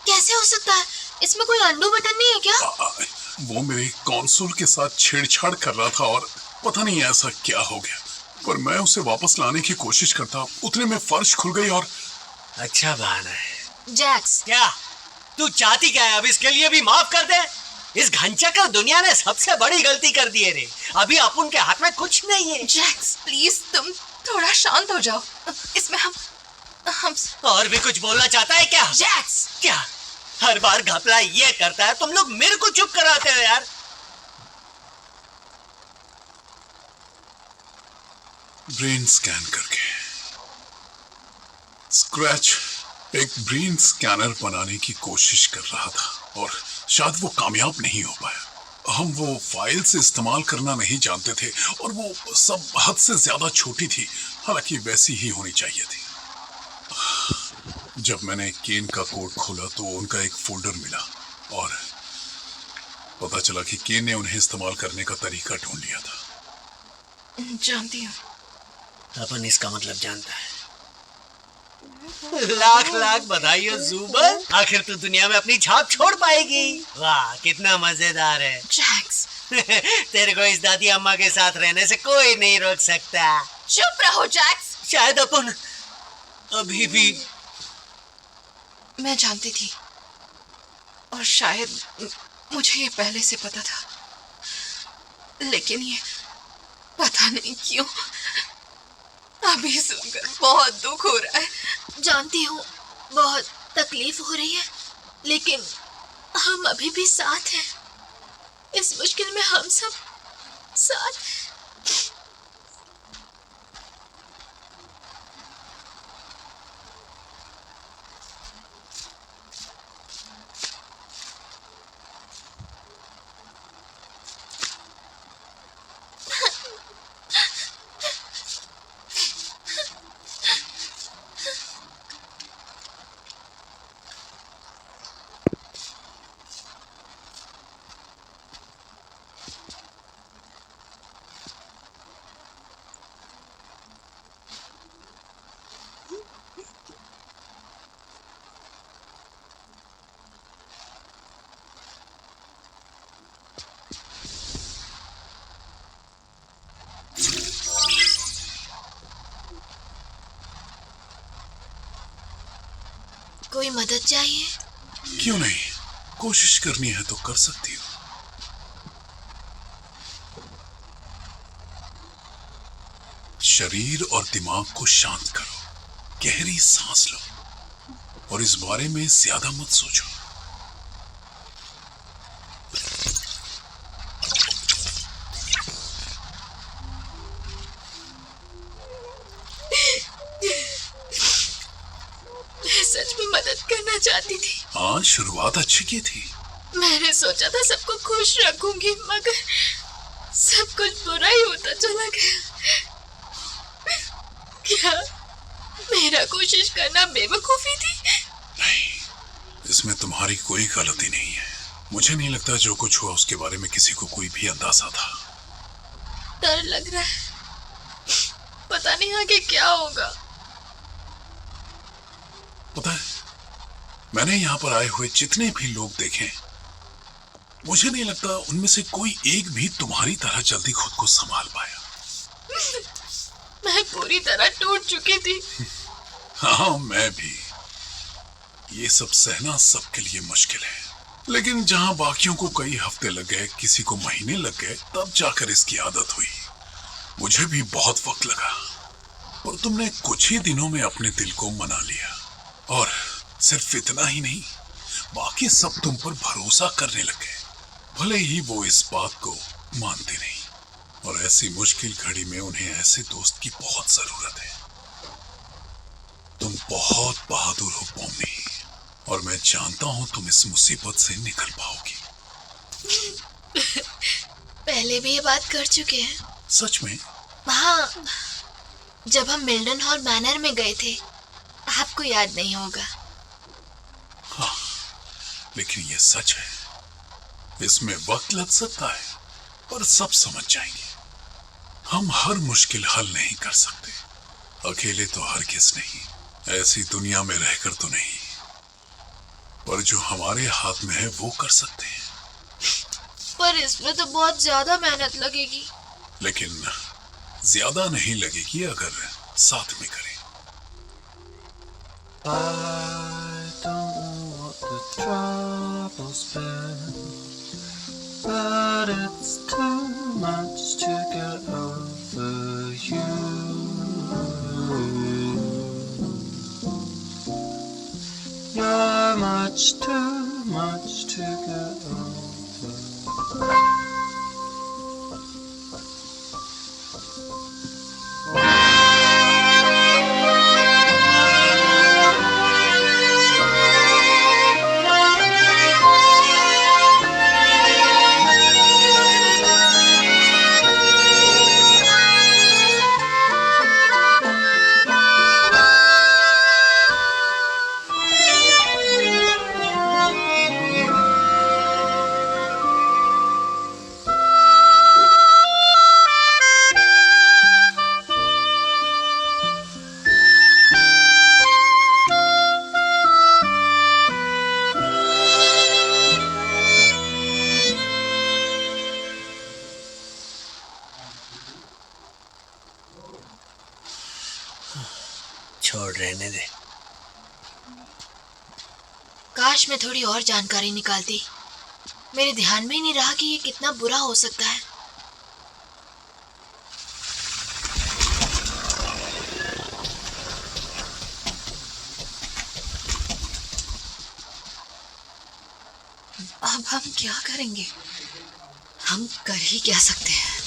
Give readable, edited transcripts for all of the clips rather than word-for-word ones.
कैसे हो सकता है? इसमें कोई अंडू बटन नहीं है क्या? वो मेरे कॉन्सुल के साथ छेड़छाड़ कर रहा था और पता नहीं ऐसा क्या हो गया, पर मैं उसे वापस लाने की कोशिश करता, उतने में फर्श खुल गई और अच्छा बहाना है। जैक्स, क्या तू चाहती क्या है? अब इसके लिए भी माफ कर दे। इस घंचक्कर दुनिया ने सबसे बड़ी गलती कर दी है रे। अभी अपन के हाथ में कुछ नहीं है। जैक्स प्लीज तुम थोड़ा शांत हो जाओ। इसमें हम और भी कुछ बोलना चाहता है क्या? जैक्स, क्या हर बार घपला ये करता है? तुम लोग मेरे को चुप कराते हो यार। ब्रेन स्कैन करके स्क्रैच एक ब्रेन स्कैनर बनाने की कोशिश कर रहा था और शायद वो कामयाब नहीं हो पाया। हम वो फाइल से इस्तेमाल करना नहीं जानते थे और वो सब हद से ज्यादा छोटी थी, हालांकि वैसी ही होनी चाहिए थी। जब मैंने केन का कोड खोला तो उनका एक फोल्डर मिला और पता चला कि केन ने उन्हें इस्तेमाल करने का तरीका ढूंढ लिया था। जानती हूँ। अपन इसका मतलब जानता है। लाख लाख बधाई हो ज़ुबैर, आखिर तू दुनिया में अपनी छाप छोड़ पाएगी। वाह कितना मजेदार है। जैक्स, तेरे को इस दादी अम्मा के साथ रहने से कोई नहीं रोक सकता। चुप रहो जैक्स। शायद अपन अभी भी। मैं जानती थी और शायद मुझे ये पहले से पता था, लेकिन ये पता नहीं क्यों अभी सुनकर बहुत दुख हो रहा है। जानती हूँ बहुत तकलीफ हो रही है, लेकिन हम अभी भी साथ हैं। इस मुश्किल में हम सब साथ हैं। कोई मदद चाहिए? क्यों नहीं, कोशिश करनी है तो कर सकती हो। शरीर और दिमाग को शांत करो, गहरी सांस लो और इस बारे में ज्यादा मत सोचो। सच में मदद करना चाहती थी। हाँ, शुरुआत अच्छी की थी। मैंने सोचा था सबको खुश रखूंगी, मगर सब कुछ बुरा ही होता चला गया। क्या मेरा कोशिश करना बेवकूफी थी? नहीं, इसमें तुम्हारी कोई गलती नहीं है। मुझे नहीं लगता जो कुछ हुआ उसके बारे में किसी को कोई भी अंदाजा था। डर लग रहा है, पता नहीं आगे क्या होगा। पता है, मैंने यहाँ पर आए हुए जितने भी लोग देखे, मुझे नहीं लगता उनमें से कोई एक भी तुम्हारी तरह जल्दी खुद को संभाल पाया। मैं पूरी तरह टूट चुकी थी। हाँ, मैं भी। ये सब सहना सबके लिए मुश्किल है, लेकिन जहाँ बाकियों को कई हफ्ते लग गए, किसी को महीने लग गए, तब जाकर इसकी आदत हुई। मुझे भी बहुत वक्त लगा, पर तुमने कुछ ही दिनों में अपने दिल को मना लिया। और सिर्फ इतना ही नहीं, बाकी सब तुम पर भरोसा करने लगे, भले ही वो इस बात को मानते नहीं। और ऐसी मुश्किल घड़ी में उन्हें ऐसे दोस्त की बहुत जरूरत है। तुम बहुत बहादुर हो पोमी, और मैं जानता हूं तुम इस मुसीबत से निकल पाओगी। पहले भी ये बात कर चुके हैं। सच में? हाँ, जब हम मिल्टन हॉल मैनर में गए थे। आपको याद नहीं होगा। हाँ, लेकिन ये सच है। इसमें वक्त लग सकता है, पर सब समझ जाएंगे। हम हर मुश्किल हल नहीं कर सकते, अकेले तो हरगिज़ नहीं, ऐसी दुनिया में रहकर तो नहीं। पर जो हमारे हाथ में है वो कर सकते हैं। पर इसमें तो बहुत ज्यादा मेहनत लगेगी। लेकिन ज्यादा नहीं लगेगी अगर साथ में करें। I don't know what the trouble's been, but it's too much to get over you. You're much too much to get over. छोड़, रहने दे। काश मैं थोड़ी और जानकारी निकालती। मेरे ध्यान में ही नहीं रहा कि ये कितना बुरा हो सकता है। अब हम क्या करेंगे? हम कर ही क्या सकते हैं?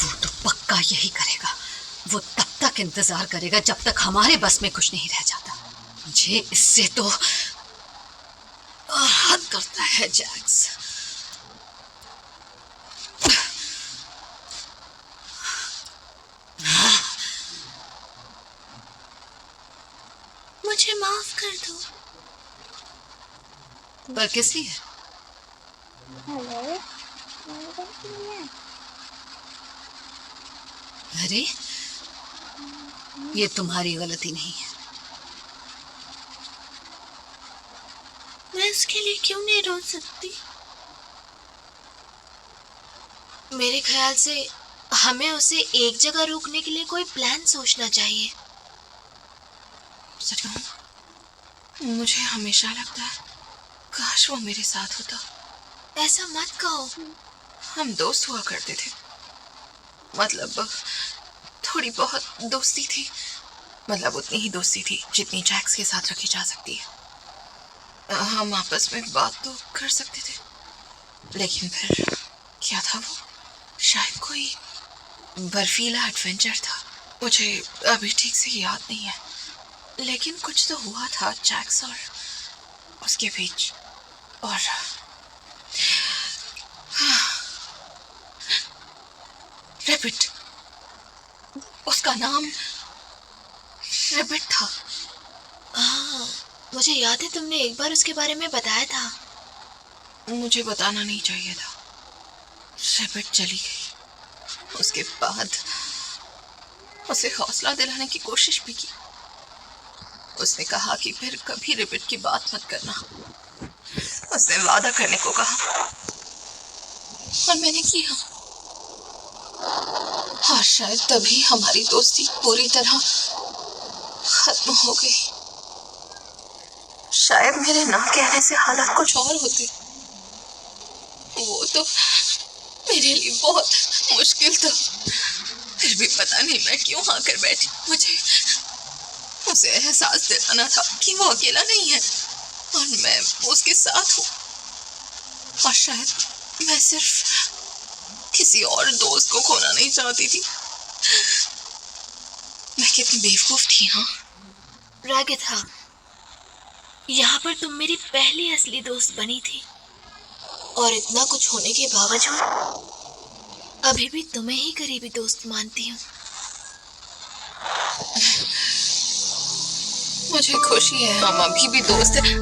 वो तो पक्का यही करेगा। वो तब तक इंतजार करेगा जब तक हमारे बस में कुछ नहीं रह जाता। मुझे इससे तो हद करता है जैक्स। मुझे माफ कर दो। पर किस लिए? अरे ये तुम्हारी गलती नहीं है। मैं इसके लिए क्यों नहीं रो सकती? मेरे ख्याल से हमें उसे एक जगह रोकने के लिए कोई प्लान सोचना चाहिए। सच कहूं, मुझे हमेशा लगता है काश वो मेरे साथ होता। ऐसा मत कहो। हम दोस्त हुआ करते थे। मतलब थोड़ी बहुत दोस्ती थी। मतलब उतनी ही दोस्ती थी जितनी जैक्स के साथ रखी जा सकती है। हम आपस में बात तो कर सकते थे। लेकिन फिर क्या था वो? शायद कोई बर्फीला एडवेंचर था। मुझे अभी ठीक से याद नहीं है। लेकिन कुछ तो हुआ था जैक्स और उसके बीच। और रैबिट, उसका नाम रैबिट था। हाँ, मुझे याद है तुमने एक बार उसके बारे में बताया था। मुझे बताना नहीं चाहिए था। रैबिट चली गई। उसके बाद उसे हौसला दिलाने की कोशिश भी की। उसने कहा कि फिर कभी रैबिट की बात मत करना। उसने वादा करने को कहा और मैंने किया। और शायद तभी हमारी दोस्ती पूरी तरह खत्म हो गई। शायद मेरे ना कहने से हालात कुछ और होते। वो तो मेरे लिए बहुत मुश्किल था। फिर भी पता नहीं मैं क्यों आकर बैठी। मुझे उसे एहसास दिलाना था कि वो अकेला नहीं है और मैं उसके साथ हूँ। और शायद मैं सिर्फ किसी और दोस्त को खोना नहीं चाहती थी। मैं कितनी बेवकूफ थी। हाँ रागिथा, यहाँ पर तुम मेरी पहली असली दोस्त बनी थी और इतना कुछ होने के बावजूद अभी भी तुम्हें ही करीबी दोस्त मानती हूँ। मुझे खुशी है हम अभी भी दोस्त हैं।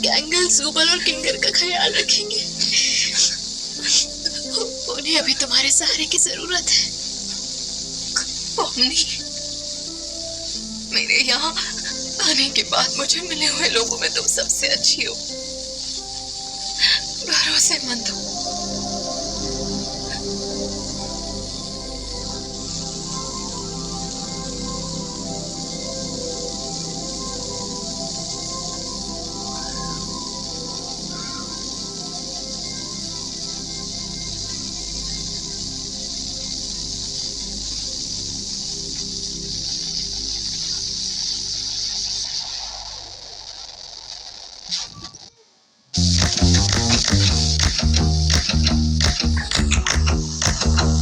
गैंगल, सुबल और किंगर का ख्याल रखेंगे। उन्हें अभी तुम्हारे सहारे की जरूरत है। पोमनी, मेरे यहाँ आने के बाद मुझे मिले हुए लोगों में तुम सबसे अच्छी हो, भरोसेमंद हो।